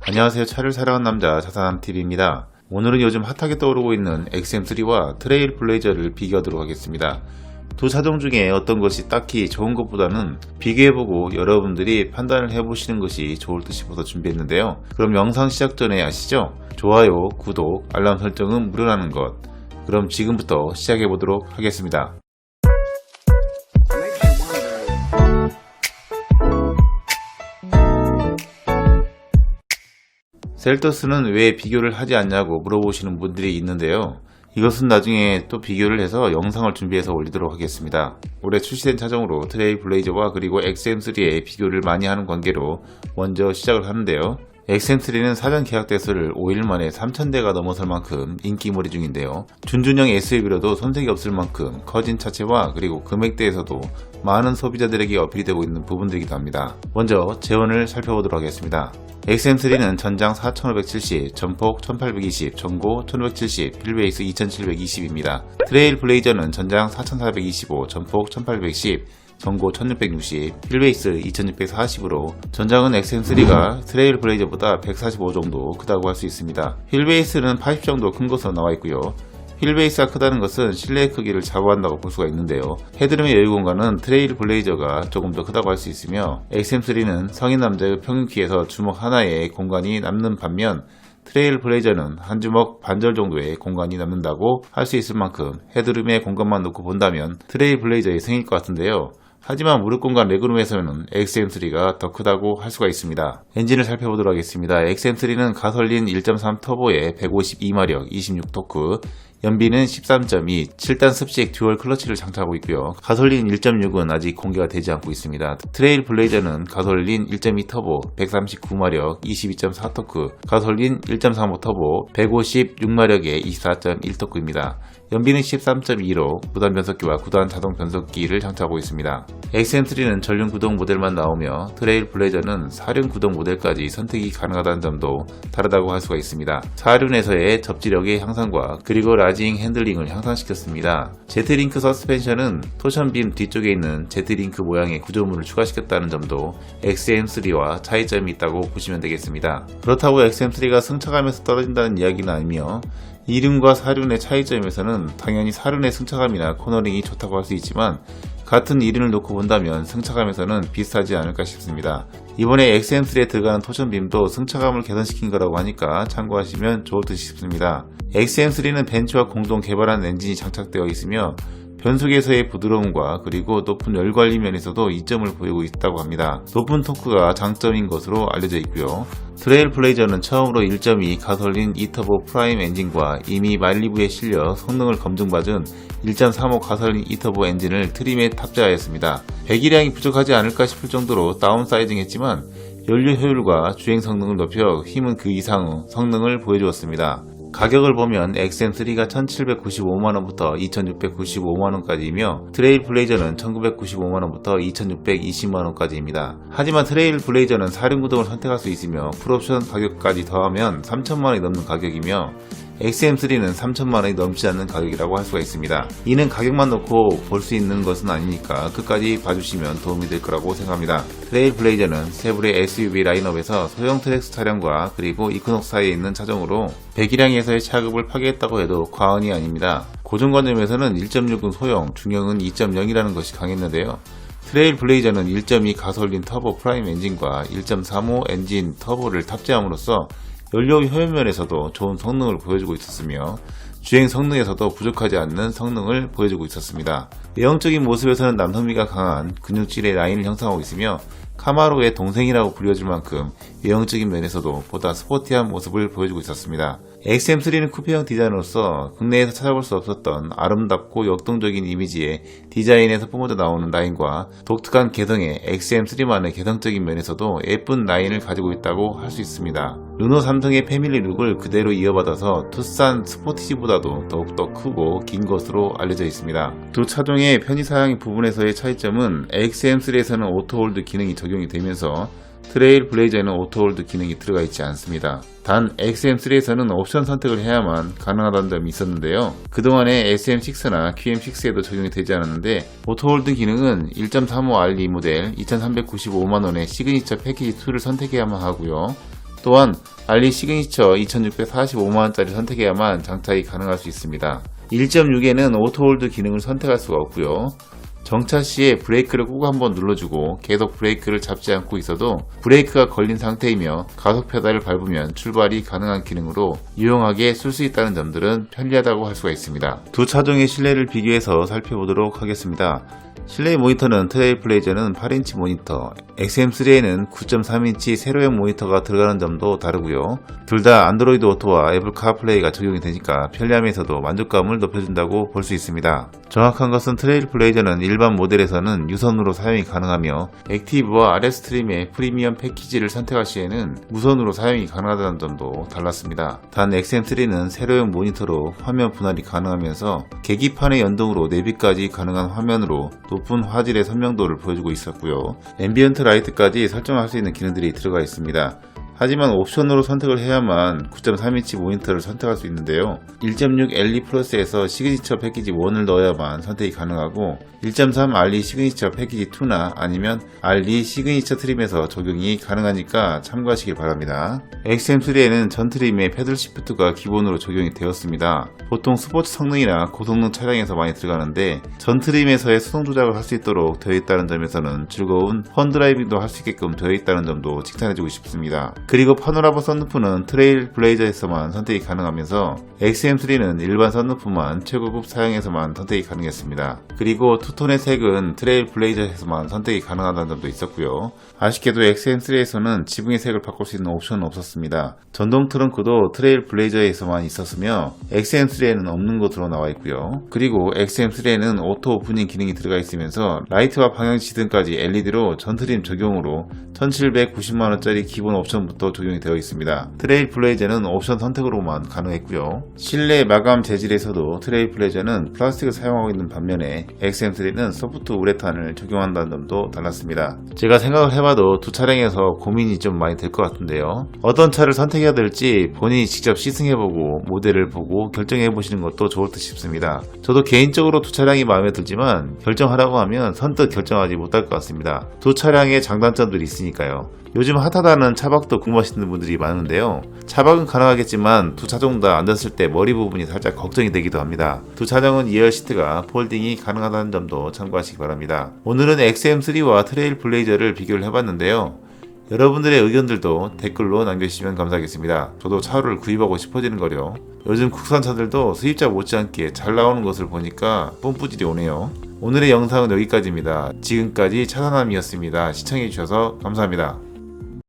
안녕하세요. 차를 사랑하는 남자 차사남TV입니다. 오늘은 요즘 핫하게 떠오르고 있는 XM3와 트레일 블레이저를 비교하도록 하겠습니다. 두 차종 중에 어떤 것이 딱히 좋은 것보다는 비교해보고 여러분들이 판단을 해보시는 것이 좋을 듯 싶어서 준비했는데요. 그럼 영상 시작 전에 아시죠? 좋아요, 구독, 알람 설정은 무료라는 것. 그럼 지금부터 시작해보도록 하겠습니다. 셀토스는 왜 비교를 하지 않냐고 물어보시는 분들이 있는데요. 이것은 나중에 또 비교를 해서 영상을 준비해서 올리도록 하겠습니다. 올해 출시된 차종으로 트레일 블레이저와 그리고 XM3의 비교를 많이 하는 관계로 먼저 시작을 하는데요. XM3는 사전 계약 대수를 5일 만에 3,000대가 넘어설 만큼 인기몰이 중인데요. 준준형 SUV로도 손색이 없을 만큼 커진 차체와 그리고 금액대에서도 많은 소비자들에게 어필이 되고 있는 부분들이기도 합니다. 먼저 재원을 살펴보도록 하겠습니다. XM3는 전장 4,570, 전폭 1,820, 전고 1,570, 휠베이스 2,720입니다. 트레일 블레이저는 전장 4,425, 전폭 1,810, 전고 1660, 휠베이스 2640으로 전장은 XM3가 트레일 블레이저보다 145 정도 크다고 할 수 있습니다. 휠베이스는 80 정도 큰 것으로 나와 있고요. 휠베이스가 크다는 것은 실내 크기를 자부한다고 볼 수가 있는데요. 헤드룸의 여유 공간은 트레일 블레이저가 조금 더 크다고 할 수 있으며 XM3는 성인 남자의 평균 키에서 주먹 하나의 공간이 남는 반면 트레일 블레이저는 한 주먹 반절 정도의 공간이 남는다고 할 수 있을 만큼 헤드룸의 공간만 놓고 본다면 트레일 블레이저의 승일 것 같은데요. 하지만 무릎 공간 레그룸에서는 XM3가 더 크다고 할 수가 있습니다. 엔진을 살펴보도록 하겠습니다. XM3는 가솔린 1.3 터보에 152마력 26토크, 연비는 13.2, 7단 습식 듀얼 클러치를 장착하고 있고요. 가솔린 1.6은 아직 공개가 되지 않고 있습니다. 트레일 블레이저는 가솔린 1.2 터보 139마력 22.4토크, 가솔린 1.35 터보 156마력의 24.1토크입니다. 연비는 13.2로 무단 변속기와 9단 자동 변속기를 장착하고 있습니다. XM3는 전륜 구동 모델만 나오며 트레일 블레이저는 4륜 구동 모델까지 선택이 가능하다는 점도 다르다고 할 수가 있습니다. 4륜에서의 접지력의 향상과 그리고 라징 핸들링을 향상시켰습니다. 제트링크 서스펜션은 토션빔 뒤쪽에 있는 제트링크 모양의 구조물을 추가시켰다는 점도 XM3와 차이점이 있다고 보시면 되겠습니다. 그렇다고 XM3가 승차감에서 떨어진다는 이야기는 아니며 2륜과 4륜의 차이점에서는 당연히 4륜의 승차감이나 코너링이 좋다고 할 수 있지만 같은 2륜을 놓고 본다면 승차감에서는 비슷하지 않을까 싶습니다. 이번에 XM3에 들어가는 토션빔도 승차감을 개선시킨 거라고 하니까 참고하시면 좋을 듯 싶습니다. XM3는 벤츠와 공동 개발한 엔진이 장착되어 있으며 변속에서의 부드러움과 그리고 높은 열관리 면에서도 이점을 보이고 있다고 합니다. 높은 토크가 장점인 것으로 알려져 있고요. 트레일 블레이저는 처음으로 1.2 가솔린 2터보 프라임 엔진과 이미 마일리부에 실려 성능을 검증받은 1.35 가솔린 2터보 엔진을 트림에 탑재하였습니다. 배기량이 부족하지 않을까 싶을 정도로 다운사이징 했지만 연료 효율과 주행 성능을 높여 힘은 그 이상의 성능을 보여주었습니다. 가격을 보면 XM3가 1,795만원부터 2,695만원까지이며 트레일 블레이저는 1,995만원부터 2,620만원까지입니다. 하지만 트레일 블레이저는 4륜 구동을 선택할 수 있으며 풀옵션 가격까지 더하면 3,000만원이 넘는 가격이며 XM3는 3,000만원이 넘지 않는 가격이라고 할 수가 있습니다. 이는 가격만 놓고 볼 수 있는 것은 아니니까 끝까지 봐주시면 도움이 될 거라고 생각합니다. 트레일 블레이저는 세브레 SUV 라인업에서 소형 트랙스 차량과 그리고 이코녹스 사이에 있는 차종으로 배기량에서의 차급을 파괴했다고 해도 과언이 아닙니다. 고정관념에서는 1.6은 소형, 중형은 2.0이라는 것이 강했는데요. 트레일 블레이저는 1.2 가솔린 터보 프라임 엔진과 1.35 엔진 터보를 탑재함으로써 연료 효율면에서도 좋은 성능을 보여주고 있었으며 주행 성능에서도 부족하지 않는 성능을 보여주고 있었습니다. 외형적인 모습에서는 남성미가 강한 근육질의 라인을 형성하고 있으며 카마로의 동생이라고 불려질 만큼 외형적인 면에서도 보다 스포티한 모습을 보여주고 있었습니다. XM3는 쿠페형 디자인으로서 국내에서 찾아볼 수 없었던 아름답고 역동적인 이미지의 디자인에서 뿜어져 나오는 라인과 독특한 개성의 XM3만의 개성적인 면에서도 예쁜 라인을 가지고 있다고 할 수 있습니다. 르노 삼성의 패밀리 룩을 그대로 이어받아서 투싼 스포티지보다도 더욱더 크고 긴 것으로 알려져 있습니다. 두 차종의 편의사양 부분에서의 차이점은 XM3에서는 오토홀드 기능이 적용이 되면서 트레일 블레이저에는 오토홀드 기능이 들어가 있지 않습니다. 단 XM3에서는 옵션 선택을 해야만 가능하다는 점이 있었는데요. 그동안의 SM6나 QM6에도 적용이 되지 않았는데 오토홀드 기능은 1.35RE 모델 2395만원의 시그니처 패키지 2를 선택해야만 하고요. 또한 알리 시그니처 2645만원짜리 선택해야만 장착이 가능할 수 있습니다. 1.6에는 오토홀드 기능을 선택할 수가 없고요. 정차 시에 브레이크를 꼭 한번 눌러주고 계속 브레이크를 잡지 않고 있어도 브레이크가 걸린 상태이며 가속 페달을 밟으면 출발이 가능한 기능으로 유용하게 쓸 수 있다는 점들은 편리하다고 할 수가 있습니다. 두 차종의 실내를 비교해서 살펴보도록 하겠습니다. 실내 모니터는 트레일블레이저는 8인치 모니터, XM3에는 9.3인치 세로형 모니터가 들어가는 점도 다르고요. 둘 다 안드로이드 오토와 애플 카플레이가 적용이 되니까 편리함에서도 만족감을 높여준다고 볼 수 있습니다. 정확한 것은 트레일블레이저는 일반 모델에서는 유선으로 사용이 가능하며 액티브와 RS트림의 프리미엄 패키지를 선택할 시에는 무선으로 사용이 가능하다는 점도 달랐습니다. 단 XM3는 세로형 모니터로 화면 분할이 가능하면서 계기판의 연동으로 내비까지 가능한 화면으로 높은 화질의 선명도를 보여주고 있었고요. 앰비언트 라이트까지 설정할 수 있는 기능들이 들어가 있습니다. 하지만 옵션으로 선택을 해야만 9.3인치 모니터를 선택할 수 있는데요. 1.6 LE 플러스에서 시그니처 패키지 1을 넣어야만 선택이 가능하고 1.3 RE 시그니처 패키지 2나 아니면 RE 시그니처 트림에서 적용이 가능하니까 참고하시길 바랍니다. XM3에는 전 트림의 패들 시프트가 기본으로 적용이 되었습니다. 보통 스포츠 성능이나 고성능 차량에서 많이 들어가는데 전 트림에서의 수동 조작을 할 수 있도록 되어 있다는 점에서는 즐거운 펀 드라이빙도 할 수 있게끔 되어 있다는 점도 칭찬해주고 싶습니다. 그리고 파노라마 선루프는 트레일 블레이저에서만 선택이 가능하면서 XM3는 일반 선루프만 최고급 사양에서만 선택이 가능했습니다. 그리고 투톤의 색은 트레일 블레이저에서만 선택이 가능하다는 점도 있었고요. 아쉽게도 XM3에서는 지붕의 색을 바꿀 수 있는 옵션은 없었습니다. 전동 트렁크도 트레일 블레이저에서만 있었으며 XM3에는 없는 것으로 나와 있고요. 그리고 XM3에는 오토 오프닝 기능이 들어가 있으면서 라이트와 방향지 등까지 LED로 전트림 적용으로 1790만원짜리 기본 옵션부터 적용이 되어 있습니다. 트레일 블레이저는 옵션 선택으로만 가능했고요. 실내 마감 재질에서도 트레일 블레이저는 플라스틱을 사용하고 있는 반면에 XM3는 소프트 우레탄을 적용한다는 점도 달랐습니다. 제가 생각을 해봐도 두 차량에서 고민이 좀 많이 될 것 같은데요. 어떤 차를 선택해야 될지 본인이 직접 시승해보고 모델을 보고 결정해보시는 것도 좋을 듯 싶습니다. 저도 개인적으로 두 차량이 마음에 들지만 결정하라고 하면 선뜻 결정하지 못할 것 같습니다. 두 차량의 장단점들이 있으니까요. 요즘 핫하다는 차박도 궁금하시는 분들이 많은데요. 차박은 가능하겠지만 두 차종 다 앉았을 때 머리 부분이 살짝 걱정이 되기도 합니다. 두 차량은 2열 시트가 폴딩이 가능하다는 점도 참고하시기 바랍니다. 오늘은 XM3와 트레일 블레이저를 비교를 해봤는데요. 여러분들의 의견들도 댓글로 남겨주시면 감사하겠습니다. 저도 차를 구입하고 싶어지는 거려. 요즘 국산차들도 수입차 못지않게 잘 나오는 것을 보니까 뿜뿌질이 오네요. 오늘의 영상은 여기까지입니다. 지금까지 차사남이었습니다. 시청해주셔서 감사합니다.